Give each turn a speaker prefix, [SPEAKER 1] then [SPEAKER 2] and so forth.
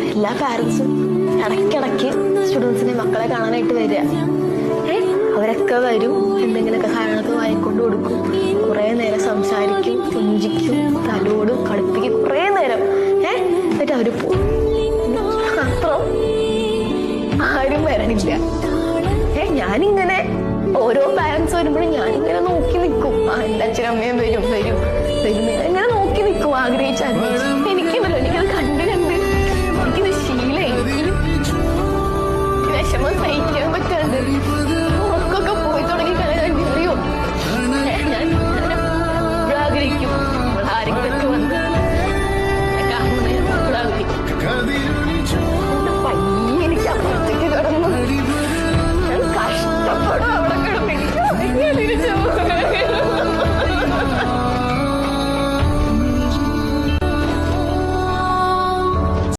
[SPEAKER 1] എല്ലാ പാരൻസും ഇടയ്ക്കിടയ്ക്ക് സ്റ്റുഡൻസിനെ മക്കളെ കാണാനായിട്ട് വരിക. അവരൊക്കെ വരും, എന്തെങ്കിലുമൊക്കെ സാധനങ്ങളൊക്കെ വാങ്ങിക്കൊണ്ട് കൊടുക്കും, കുറേ നേരം സംസാരിക്കും, പുഞ്ചിക്കും, തലോടും, കളിപ്പിക്കും കുറേ നേരം. എന്നിട്ട് അവര് പോകും. അത്രയും ആരും വരണില്ല. ഞാനിങ്ങനെ ഓരോ പാരൻസ് വരുമ്പോഴും ഞാനിങ്ങനെ നോക്കി നിൽക്കും. എൻ്റെ അച്ഛനമ്മയും വരും വരും വരും ഇങ്ങനെ നോക്കി നിൽക്കും, ആഗ്രഹിച്ചു.